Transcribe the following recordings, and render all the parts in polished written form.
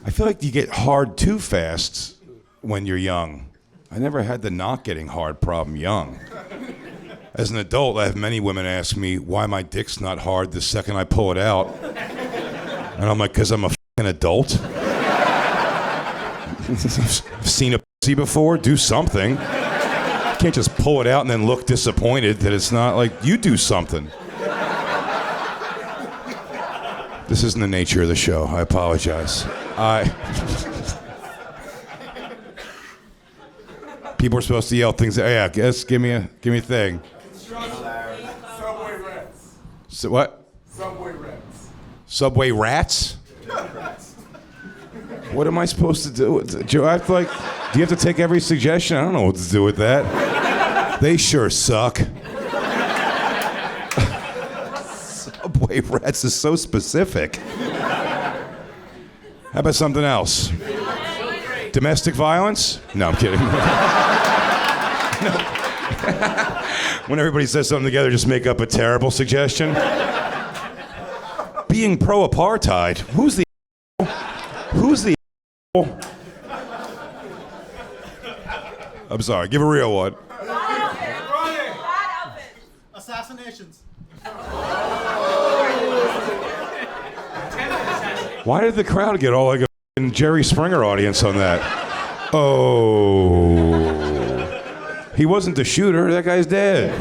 I feel like you get hard too fast when you're young. I never had the not getting hard problem young. As an adult, I have many women ask me why my dick's not hard the second I pull it out. And I'm like, because I'm a fucking adult. I've seen a pussy before, do something. You can't just pull it out and then look disappointed that it's not like, you do something. This isn't the nature of the show, I apologize. People are supposed to yell things, yeah, guess, give me a thing. Subway rats. So what? Subway rats. Subway rats? What am I supposed to do? Do I have to, like, do you have to take every suggestion? I don't know what to do with that. They sure suck. Subway rats is so specific. How about something else? Domestic violence? No, I'm kidding. No. When everybody says something together, just make up a terrible suggestion. Being pro-apartheid. Who's the I'm sorry, give a real one. Assassinations. Why did the crowd get all like a Jerry Springer audience on that? Oh. He wasn't the shooter, that guy's dead.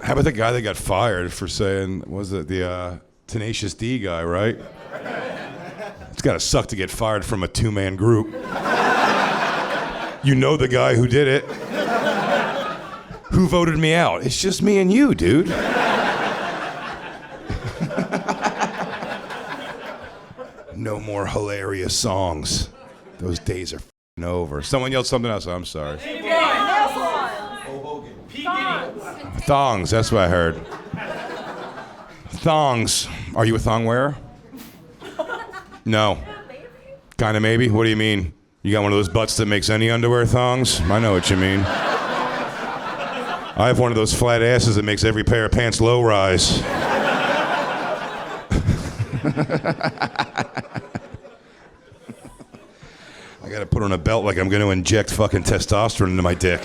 How about the guy that got fired for saying, was it the Tenacious D guy, right? It's gotta suck to get fired from a two-man group. You know the guy who did it. Who voted me out? It's just me and you, dude. No more hilarious songs. Those days are f***ing over. Someone yelled something else. I'm sorry. Thongs, that's what I heard. Thongs. Are you a thong wearer? No. Kinda maybe? What do you mean? You got one of those butts that makes any underwear thongs? I know what you mean. I have one of those flat asses that makes every pair of pants low rise. I gotta put on a belt like I'm gonna inject fucking testosterone into my dick.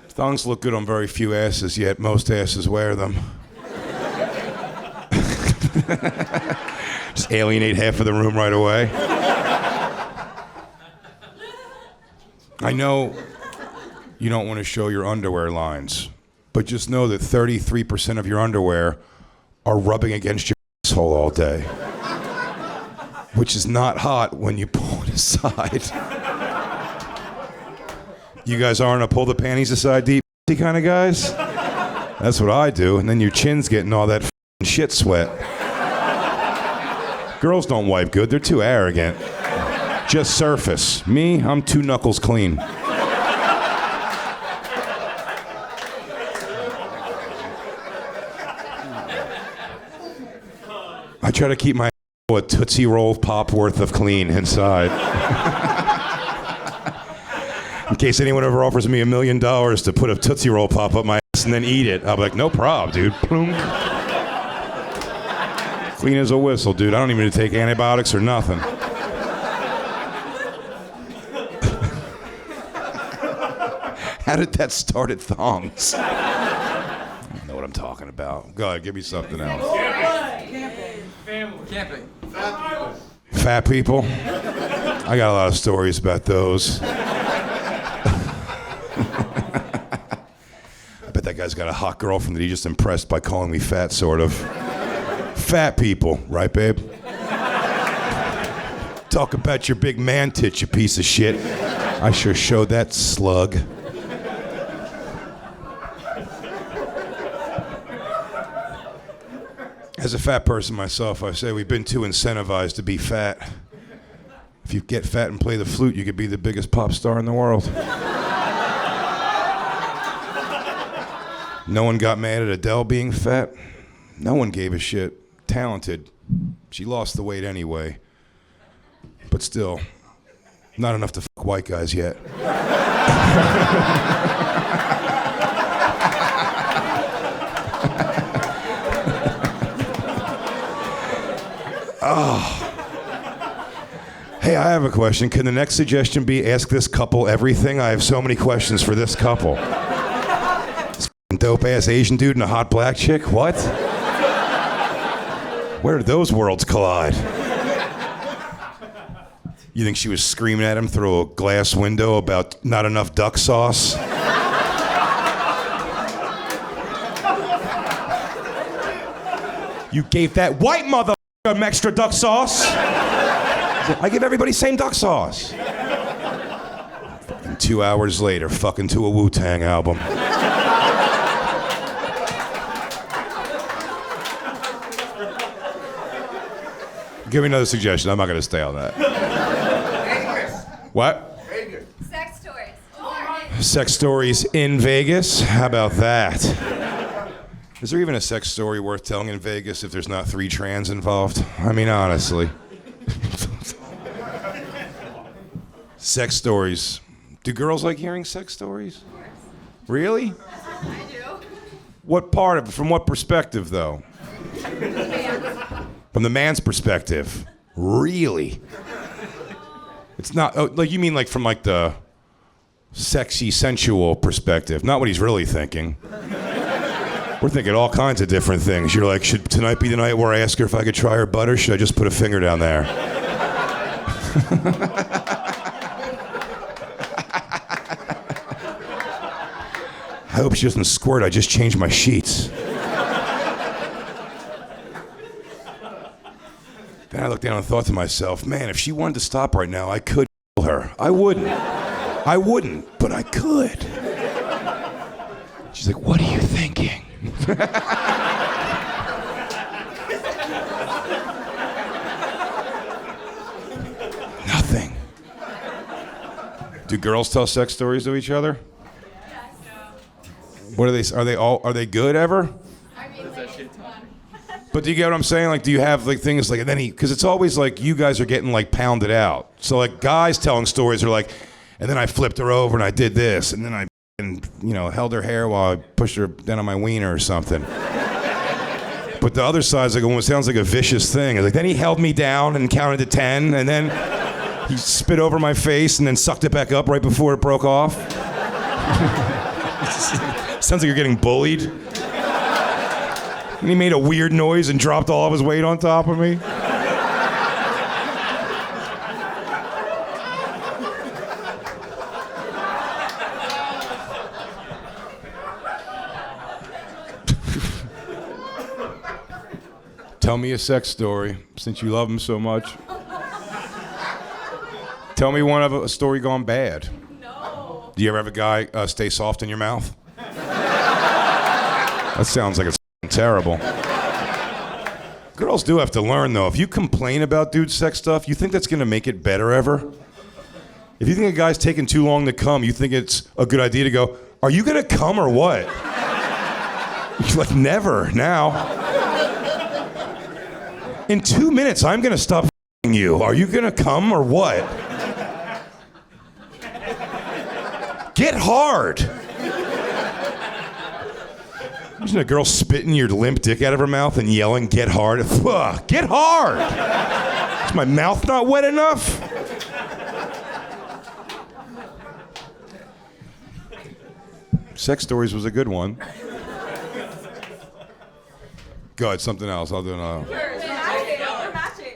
Thongs look good on very few asses, yet most asses wear them. Just alienate half of the room right away. I know you don't want to show your underwear lines, but just know that 33% of your underwear are rubbing against your asshole all day, which is not hot when you pull it aside. You guys aren't a pull the panties aside deep kind of guys? That's what I do, and then your chin's getting all that shit sweat. Girls don't wipe good, they're too arrogant. Just surface. Me, I'm 2 knuckles clean. I try to keep my a Tootsie Roll pop worth of clean inside. In case anyone ever offers me $1 million to put a Tootsie Roll pop up my ass and then eat it, I'll be like, no problem, dude. Clean as a whistle, dude. I don't even need to take antibiotics or nothing. How did that start at thongs? I don't know what I'm talking about. Go ahead, give me something else. Camping. Fat people? I got a lot of stories about those. I bet that guy's got a hot girlfriend that he just impressed by calling me fat, sort of. Fat people, right, babe? Talk about your big man tits, you piece of shit. I sure showed that slug. As a fat person myself, I say we've been too incentivized to be fat. If you get fat and play the flute, you could be the biggest pop star in the world. No one got mad at Adele being fat. No one gave a shit. Talented. She lost the weight anyway. But still, not enough to fuck white guys yet. Hey, I have a question. Can the next suggestion be ask this couple everything? I have so many questions for this couple. This dope-ass Asian dude and a hot black chick? What? Where did those worlds collide? You think she was screaming at him through a glass window about not enough duck sauce? You gave that white motherfucker extra duck sauce. I give everybody same duck sauce. And 2 hours later, fucking to a Wu-Tang album. Give me another suggestion. I'm not going to stay on that. Vegas. What? Vegas. Sex stories. Sex stories in Vegas? How about that? Is there even a sex story worth telling in Vegas if there's not 3 trans involved? I mean, honestly. Sex stories. Do girls like hearing sex stories? Really? I do. What part of it? From what perspective, though? From the man's perspective. Really? It's not, oh, like you mean like from like the sexy, sensual perspective, not what he's really thinking. We're thinking all kinds of different things. You're like, should tonight be the night where I ask her if I could try her butt, or should I just put a finger down there? I hope she doesn't squirt. I just changed my sheets. Then I looked down and thought to myself, man, if she wanted to stop right now, I could kill her. I wouldn't, but I could. She's like, what are you thinking? Nothing. Do girls tell sex stories to each other? What are they? Are they good ever? I mean, like, it's fun. But do you get what I'm saying? Like, do you have like things like, and then because it's always like you guys are getting like pounded out. So like guys telling stories are like, and then I flipped her over and I did this, and then I, held her hair while I pushed her down on my wiener or something. But the other side's like, it sounds like a vicious thing. It's like, then he held me down and counted to 10, and then he spit over my face and then sucked it back up right before it broke off. Sounds like you're getting bullied. And he made a weird noise and dropped all of his weight on top of me. Tell me a sex story, since you love him so much. Tell me one of a story gone bad. No. Do you ever have a guy stay soft in your mouth? That sounds like it's terrible. Girls do have to learn, though. If you complain about dude sex stuff, you think that's going to make it better ever? If you think a guy's taking too long to come, you think it's a good idea to go, are you going to come or what? You're like, never, now. In 2 minutes, I'm going to stop f***ing you. Are you going to come or what? Get hard. Imagine a girl spitting your limp dick out of her mouth and yelling, get hard. Ugh, get hard. Is my mouth not wet enough? Sex stories was a good one. Go ahead, something else. I'll do another.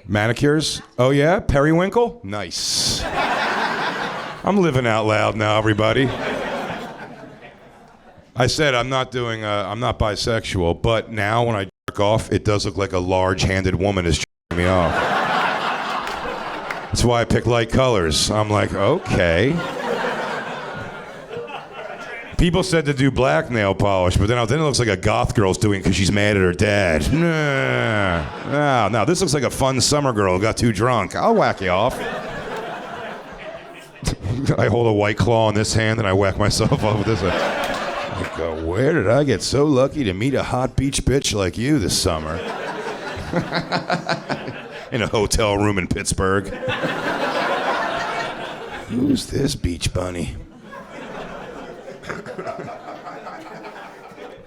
Manicures? Oh yeah? Periwinkle? Nice. I'm living out loud now, everybody. I said I'm not bisexual, but now when I jerk off, it does look like a large-handed woman is jerking me off. That's why I pick light colors. I'm like, okay. People said to do black nail polish, but then it looks like a goth girl's doing it because she's mad at her dad. No, this looks like a fun summer girl who got too drunk. I'll whack you off. I hold a White Claw in this hand and I whack myself off with this one. I go, where did I get so lucky to meet a hot beach bitch like you this summer? In a hotel room in Pittsburgh. Who's this beach bunny?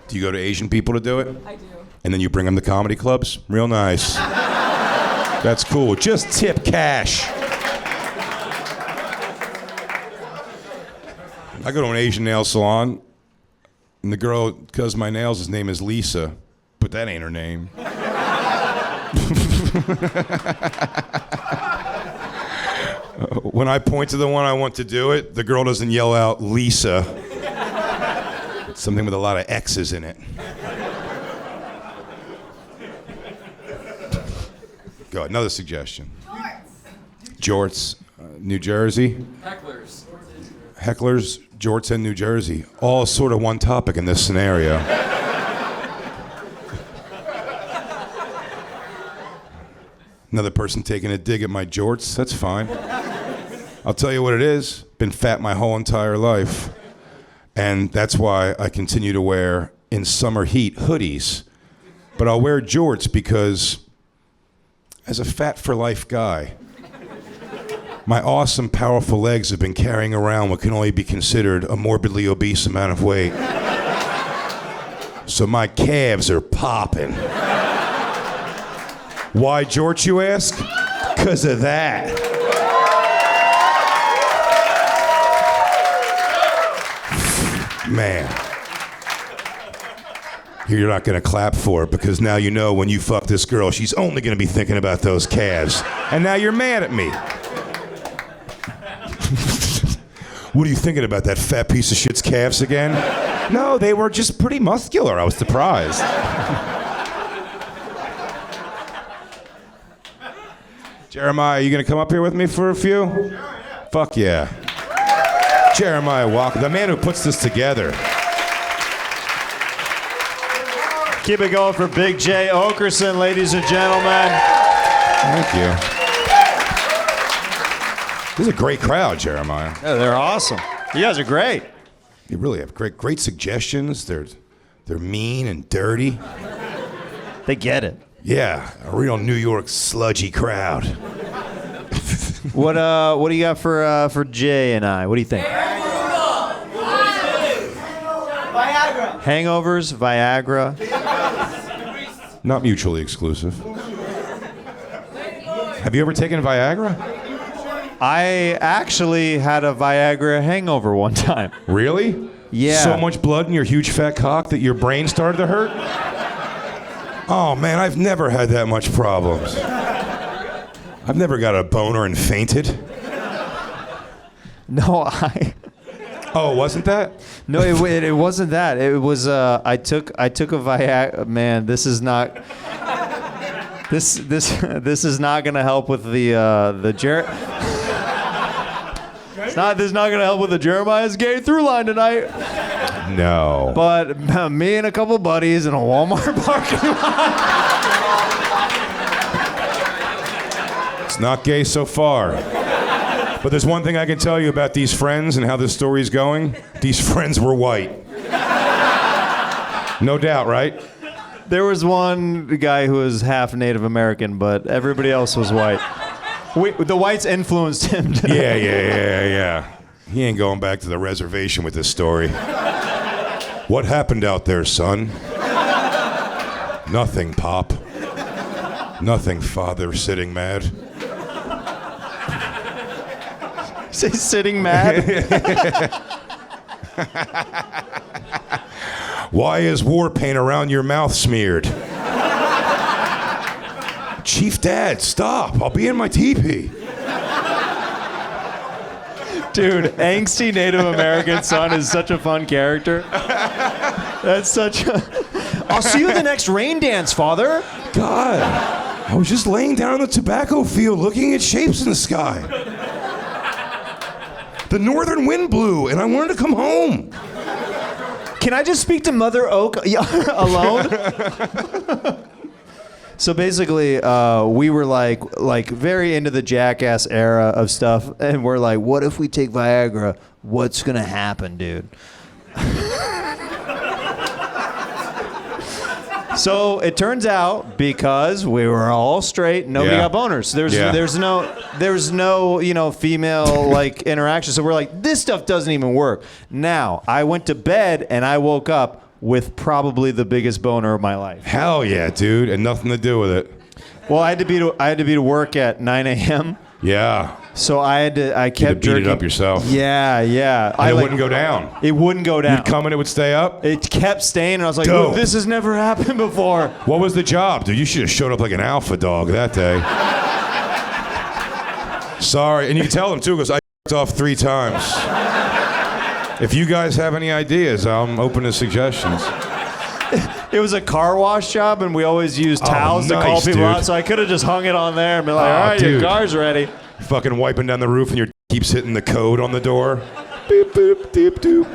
Do you go to Asian people to do it? I do. And then you bring them to comedy clubs? Real nice. That's cool. Just tip cash. I go to an Asian nail salon, and the girl does my nails. His name is Lisa, but that ain't her name. When I point to the one I want to do it, the girl doesn't yell out, Lisa. It's something with a lot of X's in it. Go, another suggestion. Jorts, New Jersey. Hecklers, Jorts, and New Jersey. All sort of one topic in this scenario. Another person taking a dig at my jorts, that's fine. I'll tell you what it is. Been fat my whole entire life. And that's why I continue to wear, in summer heat, hoodies. But I'll wear jorts because, as a fat for life guy, my awesome, powerful legs have been carrying around what can only be considered a morbidly obese amount of weight. So my calves are popping. Why jorts, you ask? 'Cause of that. Man. You're not gonna clap for it because now you know when you fuck this girl, she's only gonna be thinking about those calves. And now you're mad at me. What are you thinking about, that fat piece of shit's calves again? No, they were just pretty muscular. I was surprised. Jeremiah, you gonna come up here with me for a few? Sure, yeah. Fuck yeah. Jeremiah Walker, the man who puts this together. Keep it going for Big Jay Oakerson, ladies and gentlemen. Thank you. This is a great crowd, Jeremiah. Yeah, they're awesome. You guys are great. You really have great suggestions. They're mean and dirty. They get it. Yeah, a real New York sludgy crowd. What do you got for Jay and I? What do you think? Viagra. Hangovers, Viagra. Not mutually exclusive. Have you ever taken Viagra? I actually had a Viagra hangover one time. Really? Yeah. So much blood in your huge fat cock that your brain started to hurt? Oh man, I've never had that much problems. I've never got a boner and fainted. No, Oh, wasn't that? No, it wasn't that. It was I took a Viagra. Man, this is not. This is not gonna help with This is not gonna help with the Jeremiah's gay through line tonight. No. But me and a couple buddies in a Walmart parking lot. It's not gay so far. But there's one thing I can tell you about these friends and how this story's going. These friends were white. No doubt, right? There was one guy who was half Native American, but everybody else was white. The whites influenced him. Yeah. He ain't going back to the reservation with this story. What happened out there, son? Nothing, Pop. Nothing, Father, sitting mad. Say sitting mad? Why is war paint around your mouth smeared? Chief Dad, stop. I'll be in my teepee. Dude, angsty Native American son is such a fun character. That's such a... I'll see you at the next rain dance, Father. God, I was just laying down in the tobacco field looking at shapes in the sky. The northern wind blew, and I wanted to come home. Can I just speak to Mother Oak alone? So basically, we were like very into the Jackass era of stuff, and we're like, what if we take Viagra? What's gonna happen, dude? So it turns out, because we were all straight, nobody got boners. There's no female like interaction. So we're like, this stuff doesn't even work. Now I went to bed and I woke up with probably the biggest boner of my life. Hell yeah, dude, and nothing to do with it. Well, I had to be to work at 9 a.m. Yeah. So I kept beat jerking. it up yourself. Yeah. And it wouldn't go down. It wouldn't go down. You'd come and it would stay up? It kept staying, and I was like, Dope. this has never happened before. What was the job, dude? You should have showed up like an alpha dog that day. Sorry. And you can tell them, too, because I off 3 times. If you guys have any ideas, I'm open to suggestions. It was a car wash job, and we always used towels to call nice, people dude. out, so I could have just hung it on there and been like, all right, dude. your car's ready. Fucking wiping down the roof and your keeps hitting the code on the door. Beep, boop, deep, doop.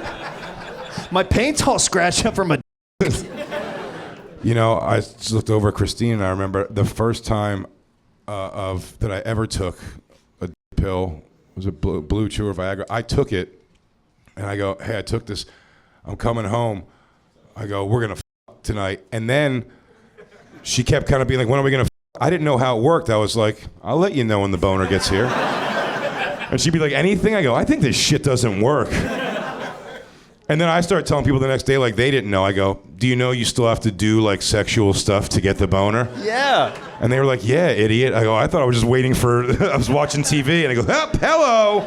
My paint's all scratched up from a... You know, I just looked over at Christine, and I remember the first time that I ever took a pill. It was a Blue Chew or Viagra. I took it, and I go, hey, I took this. I'm coming home. I go, we're going to tonight. And then she kept kind of being like, when are we going to I didn't know how it worked. I was like, I'll let you know when the boner gets here. And she'd be like, anything? I go, I think this shit doesn't work. And then I start telling people the next day like they didn't know. I go, do you know you still have to do like sexual stuff to get the boner? Yeah. And they were like, yeah, idiot. I go, I thought I was just waiting for, I was watching TV. And I go, hello.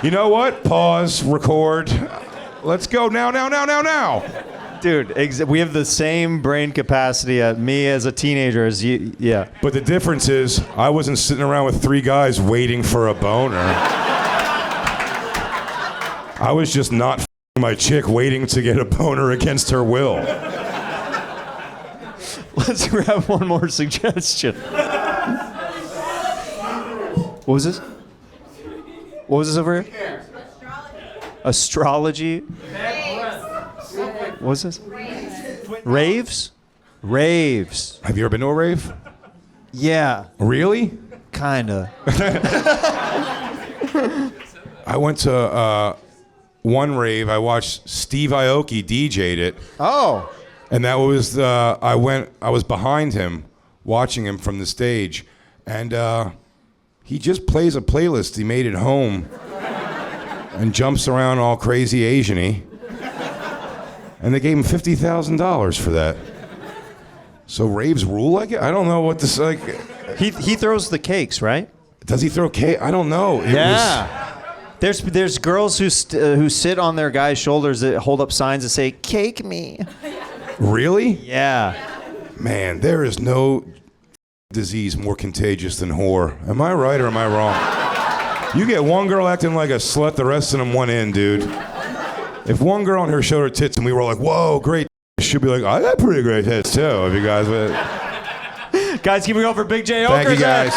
You know what? Pause, record. Let's go now. Dude, we have the same brain capacity at me as a teenager as you. Yeah. But the difference is I wasn't sitting around with 3 guys waiting for a boner. I was just not my chick waiting to get a boner against her will. Let's grab one more suggestion. What was this? What was this over here? Astrology. What was this? Raves? Raves. Have you ever been to a rave? Yeah, Really? kinda. I went to one rave. I watched Steve Aoki DJ'd it. Oh. And that was I was behind him, watching him from the stage, and he just plays a playlist he made at home, and jumps around all crazy Asian-y, and they gave him $50,000 for that. So raves rule like it? I don't know what this like. He throws the cakes, right? Does he throw cake? I don't know. There's girls who sit on their guys' shoulders that hold up signs that say "Cake me." Really? Yeah. Man, there is no disease more contagious than whore. Am I right or am I wrong? You get one girl acting like a slut, the rest of them want in, dude. If one girl on her showed her tits and we were like, whoa, great, she'd be like, I got pretty great tits too, if you guys would. Guys, keep it going for Big Jay Oakerson. Thank you, guys.